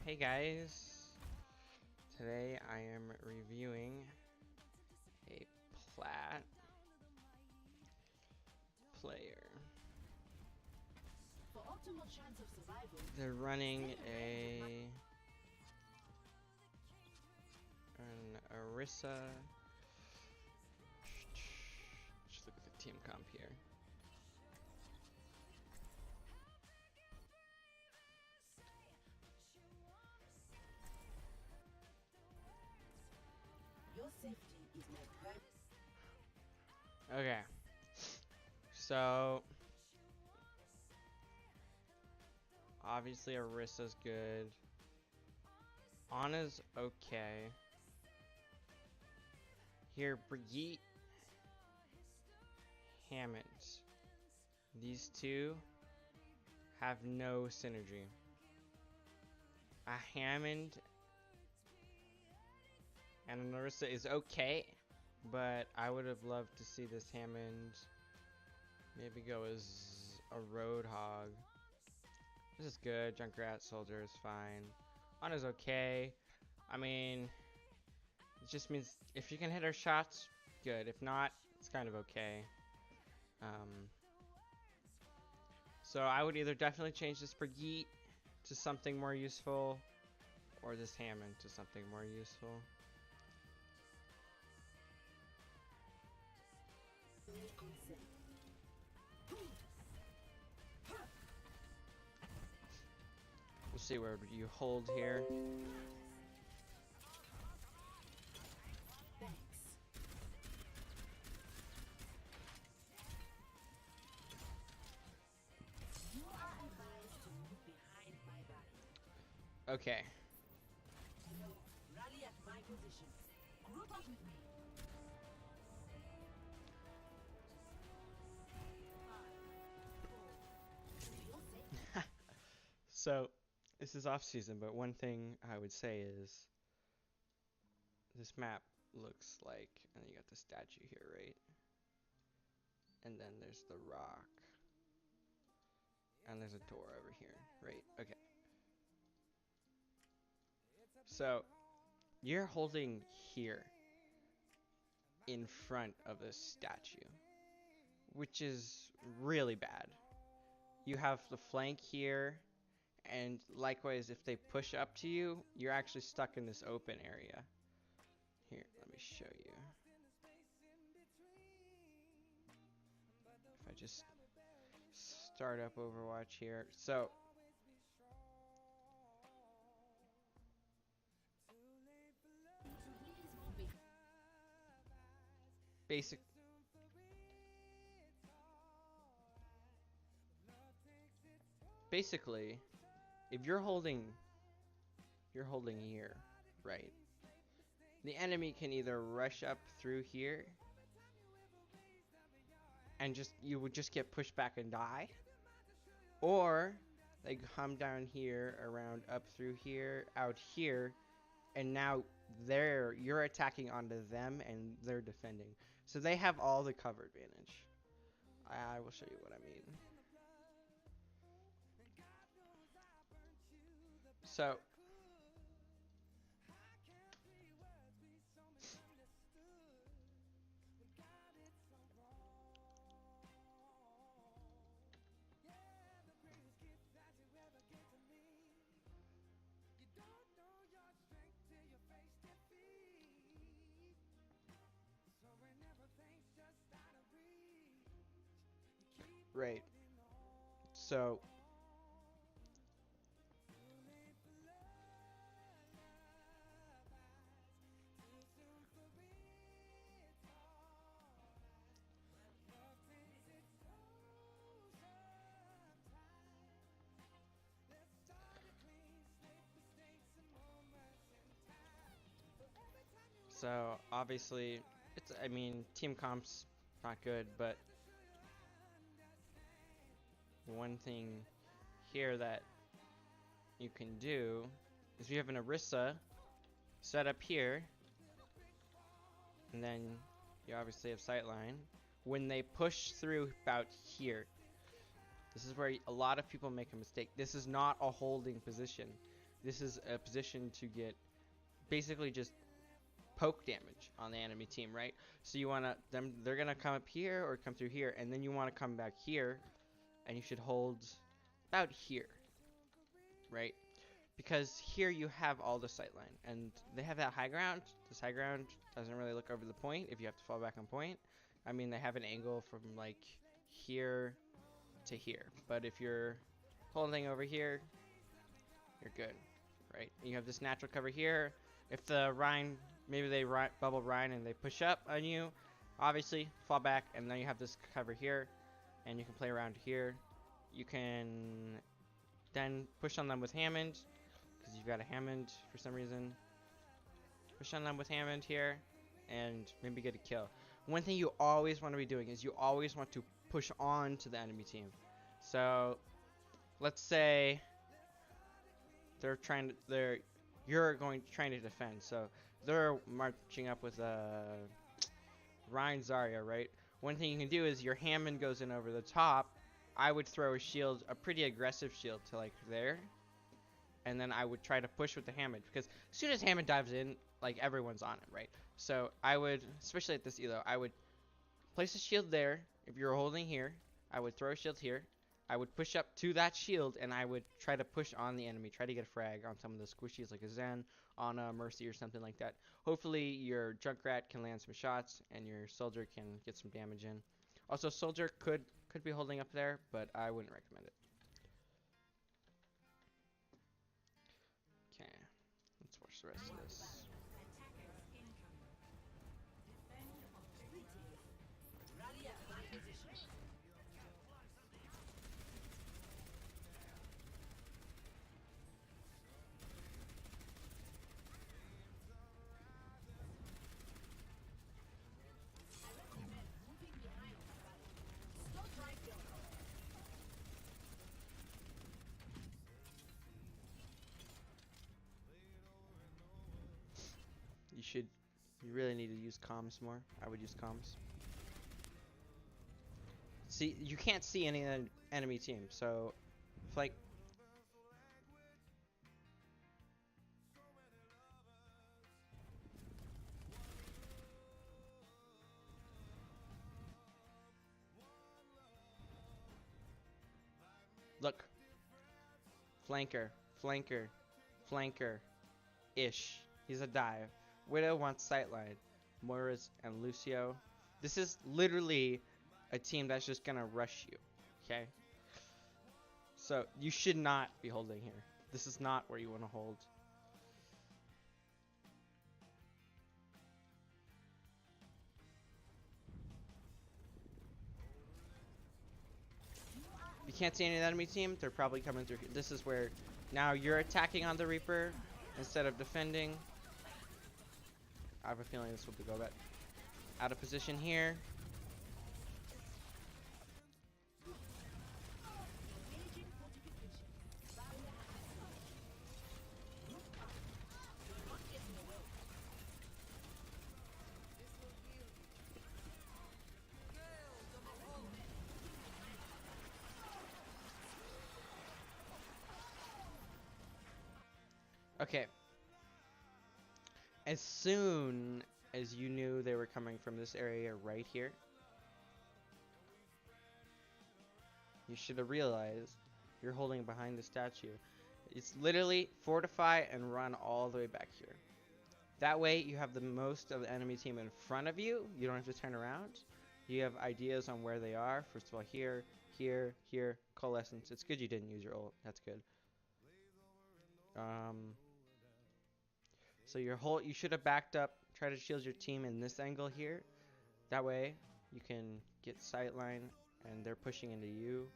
Hey guys, today I am reviewing a Plat player. For optimal chance of survival, They're running an Orisa. Just look at the team comp here. your safety is my priority. Okay, so obviously Orisa's good. Anna's okay. Here, Brigitte, Hammond. These two have no synergy. A Hammond and a Orisa is okay, but I would have loved to see this Hammond maybe go as a Roadhog. This is good. Junkrat Soldier is fine. Anna's okay. I mean, it just means if you can hit her shots, good. If not, it's kind of okay. So I would either definitely change this Brigitte to something more useful, or this Hammond to something more useful. We'll see where you hold here. Thanks. You are advised to move behind my body. Okay. No, rally at my position. Group up with me. So, this is off season, but one thing I would say is this map looks like, and you got the statue here, right? And then there's the rock. And there's a door over here, right? Okay. So, you're holding here in front of this statue, which is really bad. You have the flank here, and likewise, if they push up to you, you're actually stuck in this open area. Here, let me show you. If I just start up Overwatch here. So, basically, if you're holding here, right? The enemy can either rush up through here and you would just get pushed back and die, or they come down here around up through here, out here, and now you're attacking onto them and they're defending. So they have all the cover advantage. I will show you what I mean. So right. So obviously I mean, team comp's not good, but one thing here that you can do is you have an Orisa set up here, and then you obviously have sightline. When they push through about here, this is where a lot of people make a mistake. This is not a holding position. this is a position to get basically just poke damage on the enemy team, right? So you want to they're gonna come up here or come through here, and then you want to come back here, and you should hold about here, right? Because here you have all the sight line, and they have that high ground. This high ground doesn't really look over the point if you have to fall back on point. I mean, they have an angle from like here to here, but if you're holding over here, you're good, right? You have this natural cover here. If the Rhine, maybe they bubble Rhine and they push up on you, obviously fall back, and then you have this cover here, and you can play around here. You can then push on them with Hammond, because you've got a Hammond for some reason. Push on them with Hammond here, and maybe get a kill. One thing you always want to be doing is you always want to push on to the enemy team. So, let's say you're trying to defend. So they're marching up with Rhine Zarya, right? One thing you can do is your Hammond goes in over the top. I would throw a shield, a pretty aggressive shield, to like there, and then I would try to push with the Hammond, because as soon as Hammond dives in, like everyone's on it, right? So I would, especially at this elo, I would place a shield there. If you're holding here, I would throw a shield here. I would push up to that shield, and I would try to push on the enemy, try to get a frag on some of the squishies like a Zen, on a Mercy or something like that. Hopefully your Junkrat can land some shots, and your Soldier can get some damage in. Also, Soldier could be holding up there, but I wouldn't recommend it. Okay, let's watch the rest of this. Rally at my position. You really need to use comms more. I would use comms. See, you can't see any enemy team, so if like look, flanker, flanker, flanker, ish. He's a dive. Widow wants sightline. Moira's and Lucio. This is literally a team that's just gonna rush you. Okay? So you should not be holding here. This is not where you want to hold. You can't see any of the enemy team. They're probably coming through. This is where now you're attacking on the Reaper instead of defending. I have a feeling this will go back out of position here. Okay. As soon as you knew they were coming from this area right here, you should have realized you're holding behind the statue. It's literally fortify and run all the way back here. That way you have the most of the enemy team in front of you. You don't have to turn around. You have ideas on where they are. First of all, here, here, here, coalescence. It's good you didn't use your ult. That's good. So you should have backed up, try to shield your team in this angle here. That way you can get sightline and they're pushing into you,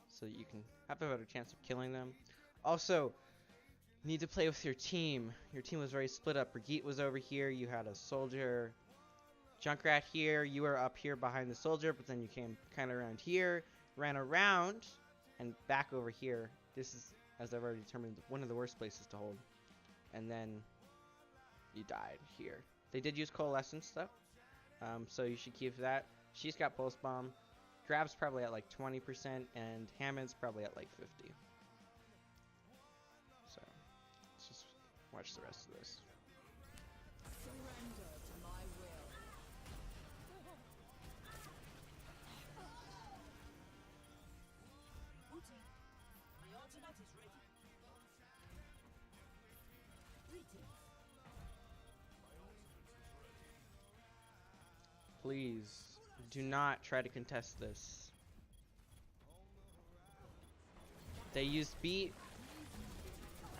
so that you can have a better chance of killing them. Also, you need to play with your team. Your team was very split up. Brigitte was over here, you had a Soldier. Junkrat here, you were up here behind the Soldier, but then you came kind of around here, ran around, and back over here. This is, as I've already determined, one of the worst places to hold. And then you died here. They did use coalescence though, so you should keep that. She's got pulse bomb. Grab's probably at like 20%, and Hammond's probably at like 50. So Watch the rest of this. Surrender to my will. Booty, my ultimate is ready. Greetings. Please do not try to contest this. They used beat,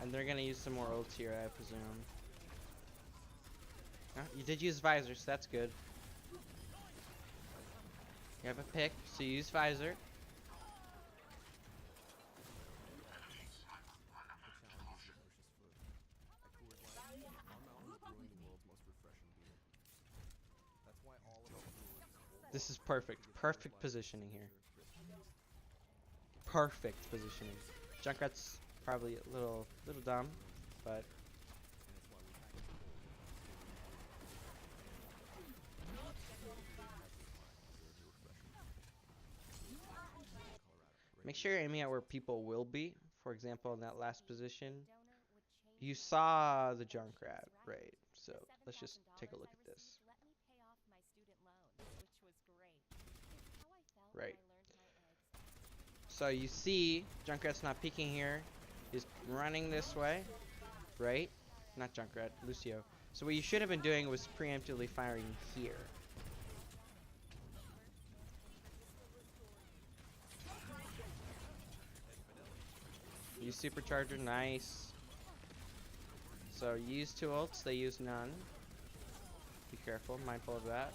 and they're gonna use some more ults here, I presume. Oh, you did use visor, so that's good. You have a pick, so you use visor. This is perfect. Perfect positioning here. Perfect positioning. Junkrat's probably a little dumb, but make sure you're aiming at where people will be. For example, in that last position, you saw the Junkrat, right? So let's just take a look at this. Right. So you see, Junkrat's not peeking here. He's running this way, right? Not Junkrat, Lucio. So what you should have been doing was preemptively firing here. Use Supercharger, nice. So you use 2 ults, they use none. Be careful, mindful of that.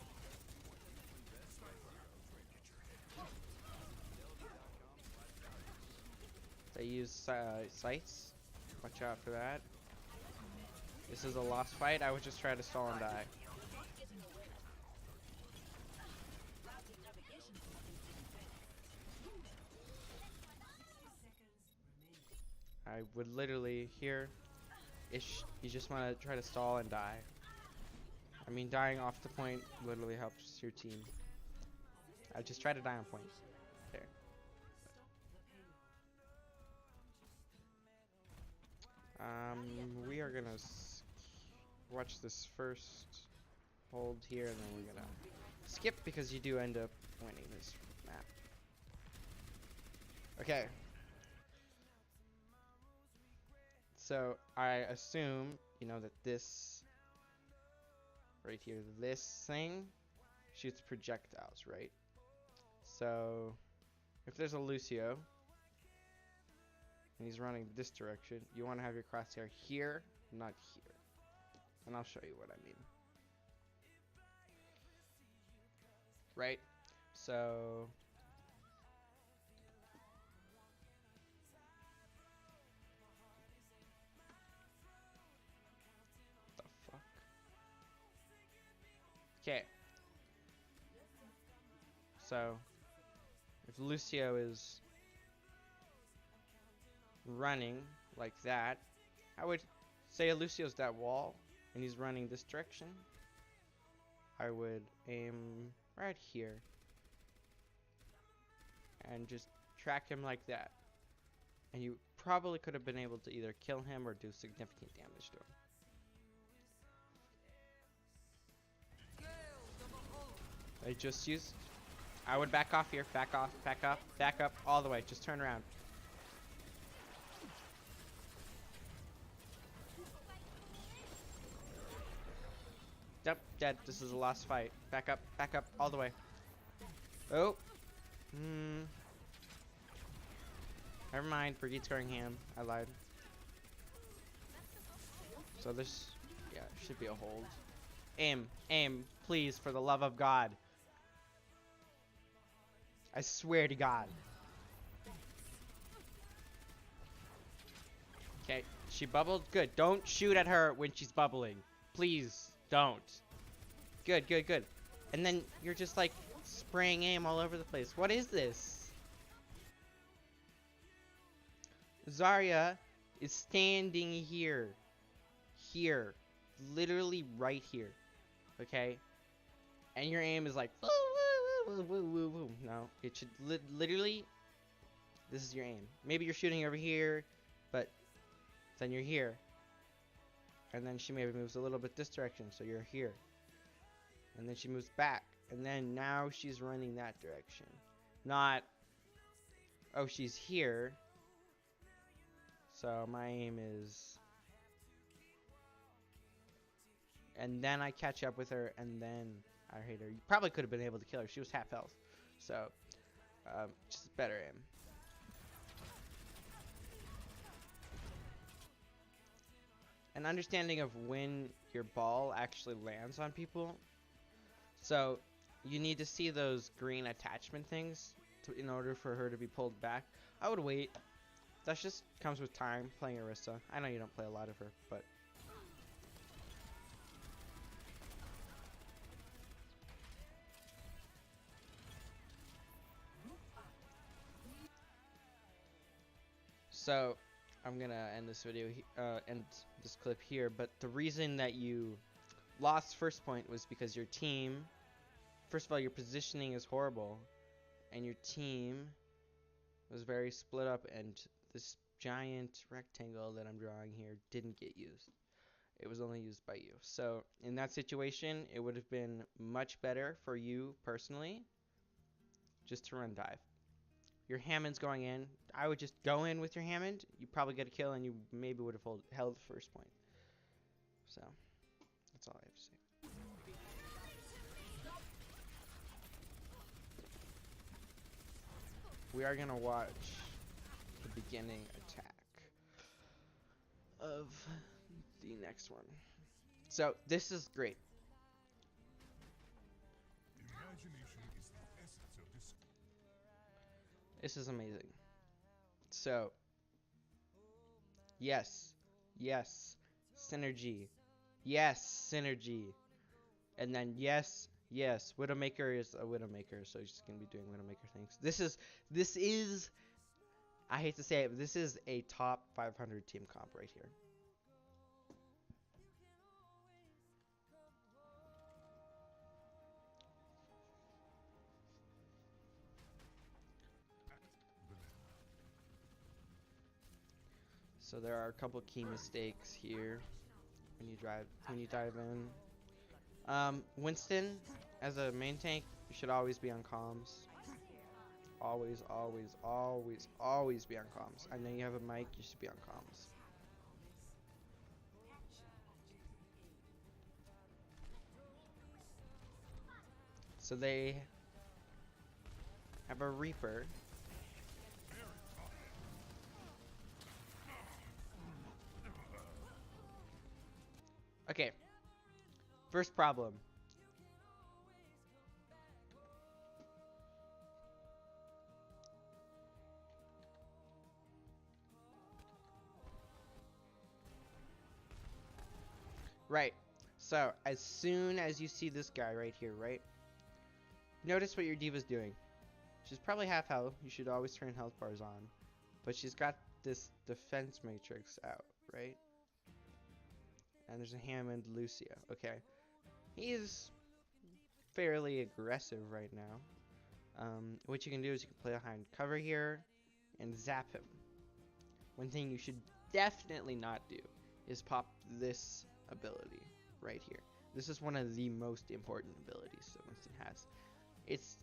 They use sights. Watch out for that. This is a lost fight. I would just try to stall and die. I would literally here. You just want to try to stall and die. I mean, dying off the point literally helps your team. I just try to die on point. There. We are gonna watch this first. Hold here, and then we're gonna skip because you do end up winning this map. Okay. So I assume you know that this right here, this thing shoots projectiles, right? So if there's a Lucio and he's running this direction, you want to have your crosshair here, not here. And I'll show you what I mean. Right? So the fuck? Okay. So if Lucio is running like that, I would say Lucio's that wall and he's running this direction. I would aim right here and just track him like that. And you probably could have been able to either kill him or do significant damage to him. I just used... I would back off here. Back off. Back up. Back up all the way. Just turn around. Yep, dead. This is a lost fight. Back up all the way. Oh. Never mind. Brigitte scoring ham. I lied. So this, yeah, should be a hold. Aim, please, for the love of God. I swear to God. Okay, she bubbled. Good. Don't shoot at her when she's bubbling. Please. Don't. Good. And then you're just like spraying aim all over the place. What is this? Zarya is standing here. Here. Literally right here. Okay? And your aim is like... No. It should literally... This is your aim. Maybe you're shooting over here, but then you're here. And then she maybe moves a little bit this direction, so you're here. And then she moves back. And then now she's running that direction. Not, oh, she's here. So my aim is... And then I catch up with her, and then I hit her. You probably could have been able to kill her. She was half health. So, just better aim. An understanding of when your ball actually lands on people. So, you need to see those green attachment things in order for her to be pulled back. I would wait. That just comes with time playing Arista. I know you don't play a lot of her, but... So, I'm gonna end this video, end this clip here, but the reason that you lost first point was because your team, first of all, your positioning is horrible, and your team was very split up, and this giant rectangle that I'm drawing here didn't get used. It was only used by you. So, in that situation, it would have been much better for you personally just to run dive. Your Hammond's going in. I would just go in with your Hammond. You probably get a kill, and you maybe would have held the first point. So, that's all I have to say. We are going to watch the beginning attack of the next one. So, this is great. This is amazing. So, yes, synergy, yes, synergy, and then yes, Widowmaker is a Widowmaker, so she's gonna be doing Widowmaker things. This is, I hate to say it, but this is a top 500 team comp right here. So there are a couple key mistakes here when you dive in. Winston, as a main tank, you should always be on comms. Always be on comms. I know you have a mic, you should be on comms. So they have a Reaper. Okay, first problem. Right, so as soon as you see this guy right here, right? Notice what your diva's doing. She's probably half health. You should always turn health bars on. But she's got this defense matrix out, right? And there's a Hammond Lucia. Okay. He's fairly aggressive right now. What you can do is you can play behind cover here and zap him. One thing you should definitely not do is pop this ability right here. This is one of the most important abilities that Winston has. It's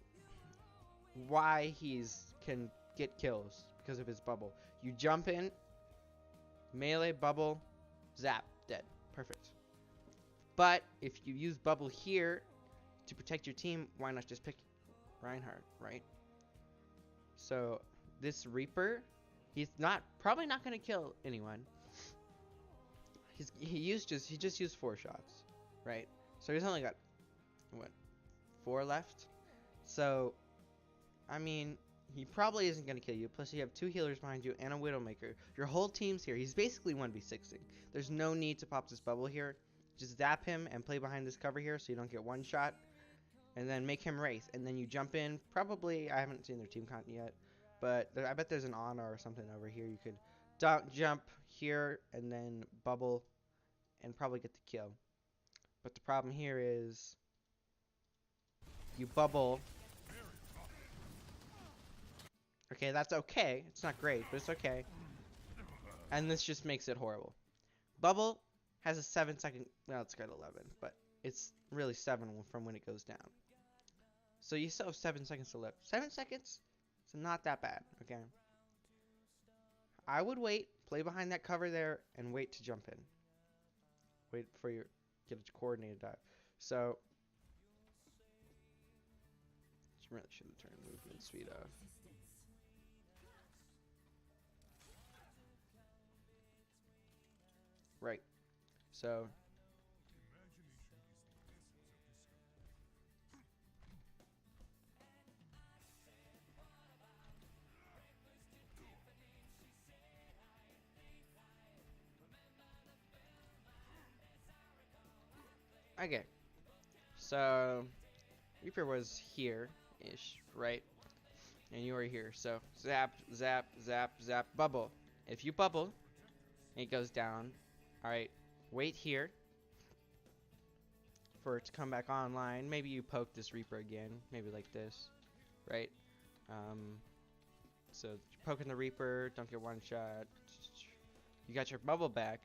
why he's can get kills because of his bubble. You jump in, melee, bubble, zap, dead. Perfect. But if you use bubble here to protect your team, why not just pick Reinhardt, right? So this Reaper, he's probably not gonna kill anyone. He just used 4 shots, right? So he's only got what, 4 left. So I mean, he probably isn't gonna kill you. Plus you have 2 healers behind you and a Widowmaker. Your whole team's here. He's basically 1v6ing. There's no need to pop this bubble here. Just zap him and play behind this cover here so you don't get one shot. And then make him Wraith. And then you jump in. Probably, I haven't seen their team content yet, but I bet there's an honor or something over here. You could jump here and then bubble and probably get the kill. But the problem here is you bubble. Okay, that's okay. It's not great, but it's okay. And this just makes it horrible. Bubble, has a 7-second, well, it's got 11, but it's really 7 from when it goes down. So you still have 7 seconds to live. 7 seconds? It's not that bad, okay? I would wait, play behind that cover there, and wait to jump in. Wait for your, get a coordinated dive. So, really should have turned movement speed off. Right. So, okay. So, Reaper was here-ish, right? And you were here. So, zap, zap, zap, zap, bubble. If you bubble, it goes down. Alright, wait here for it to come back online. Maybe you poke this Reaper again. Maybe like this, right? So, you're poking the Reaper, don't get one shot. You got your bubble back.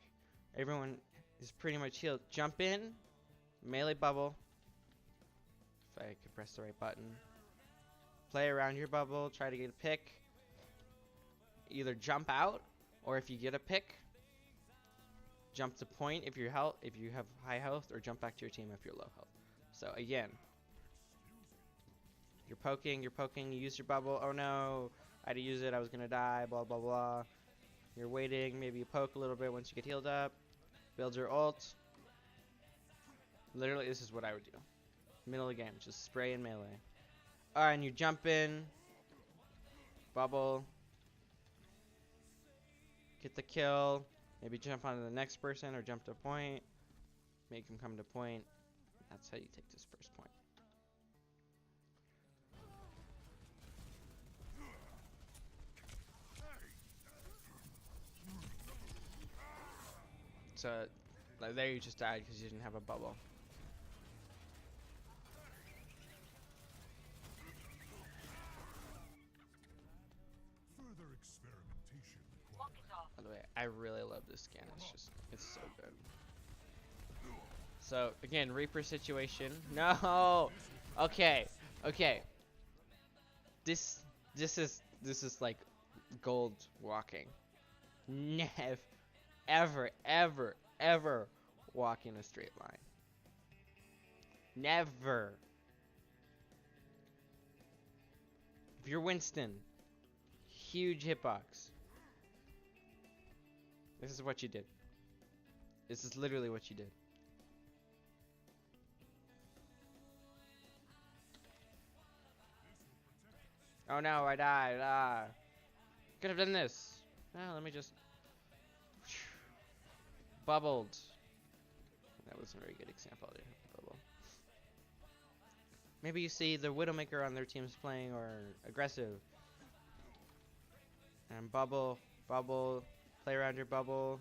Everyone is pretty much healed. Jump in, melee bubble. If I could press the right button. Play around your bubble, try to get a pick. Either jump out, or if you get a pick, jump to point if you have high health, or jump back to your team if you're low health. So again, you're poking, you use your bubble. Oh no, I had to use it, I was gonna die, blah blah blah. You're waiting, maybe you poke a little bit once you get healed up. Build your ult. Literally, this is what I would do. Middle of the game, just spray and melee. Alright, and you jump in. Bubble. Get the kill. Maybe jump onto the next person or jump to point. Make him come to point. That's how you take this first point. So, like, there you just died because you didn't have a bubble. Further experimentation required. By the way, I really love this skin. It's so good. So again, Reaper situation. No. Okay. This is like gold walking. Never, ever walk in a straight line. Never. If you're Winston, huge hitbox. This is what you did. This is literally what you did. Oh no, I died. Ah. Could have done this. Let me just... Bubbled. That was a very good example there. Bubble. Maybe you see the Widowmaker on their team's playing or aggressive. And bubble, play around your bubble.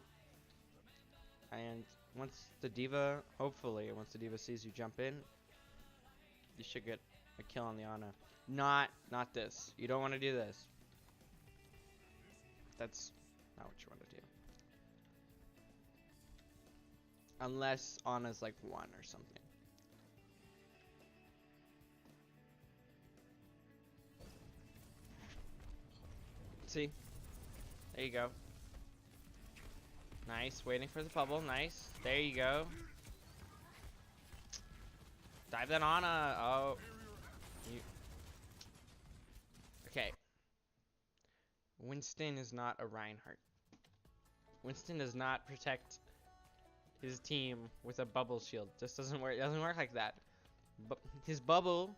And once the D.Va, hopefully, once the D.Va sees you jump in, you should get a kill on the Ana. Not this. You don't want to do this. That's not what you want to do. Unless Ana's like 1 or something. See? There you go. Nice. Waiting for the bubble. Nice. There you go. Dive that Ana. Oh. Okay. Winston is not a Reinhardt. Winston does not protect his team with a bubble shield. This doesn't work. It doesn't work like that. But his bubble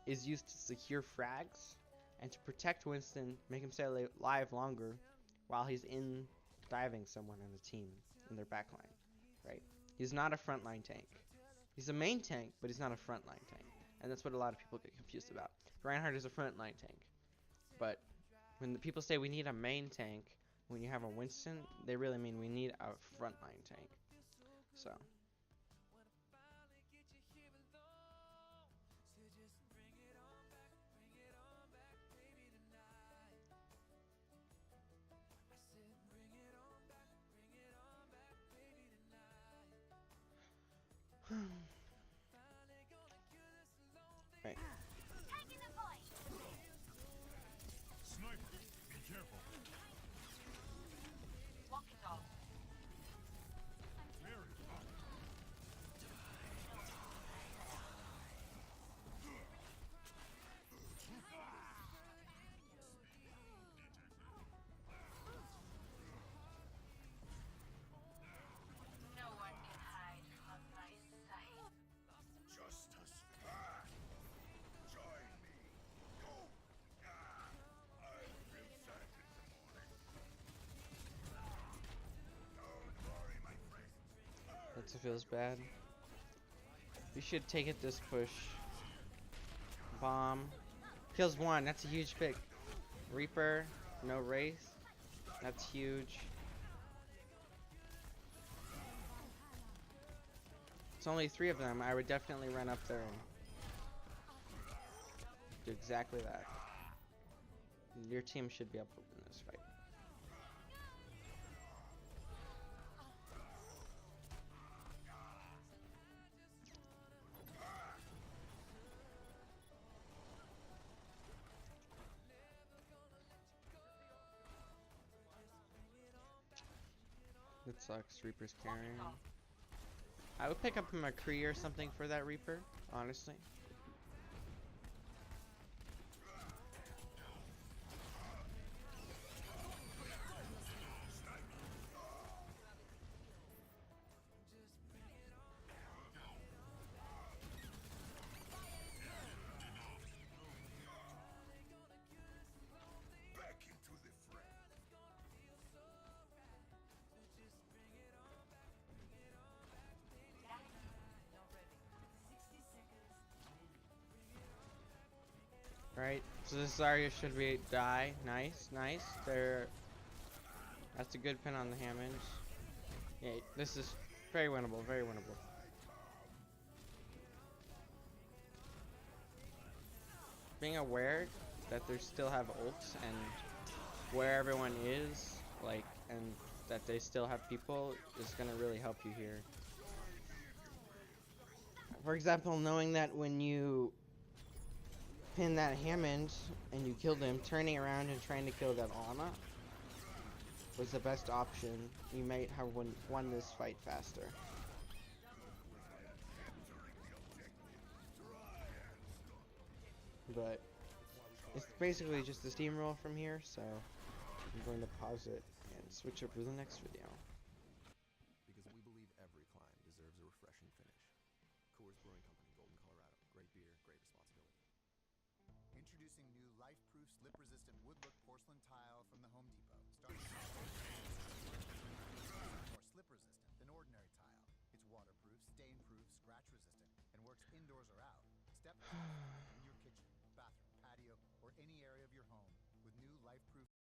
is used to secure frags and to protect Winston, make him stay alive longer while he's in diving someone on the team in their backline, right? He's not a frontline tank. He's a main tank, but he's not a frontline tank. And that's what a lot of people get confused about. Reinhardt is a frontline tank. But when the people say we need a main tank, when you have a Winston, they really mean we need a frontline tank. So... It feels bad. We should take it this push. Bomb. Kills one. That's a huge pick. Reaper. No Wraith. That's huge. It's only 3 of them. I would definitely run up there and do exactly that. Your team should be able to win this fight. That sucks. Reaper's carrying. I would pick up a McCree or something for that Reaper, honestly. Back into the fray. Right, so this Zarya should be die. Nice, nice. There. That's a good pin on the Hammond. Yeah, this is very winnable, very winnable. Being aware that they still have ults and where everyone is, like, and that they still have people is gonna really help you here. For example, knowing that when you pin that Hammond and you killed him, turning around and trying to kill that Ana was the best option. You might have won this fight faster. But it's basically just the steamroll from here, so I'm going to pause it and switch over to the next video. Because we believe every climb deserves a refreshing finish. Coors Brewing Company, Golden, Colorado. Great beer, great responsibility. Introducing new life-proof, slip-resistant wood-look porcelain tile from the Home Depot. Starting more slip-resistant than ordinary tile. It's waterproof, stain-proof, scratch-resistant, and works indoors or out. Step in your kitchen, bathroom, patio, or any area of your home with new life-proof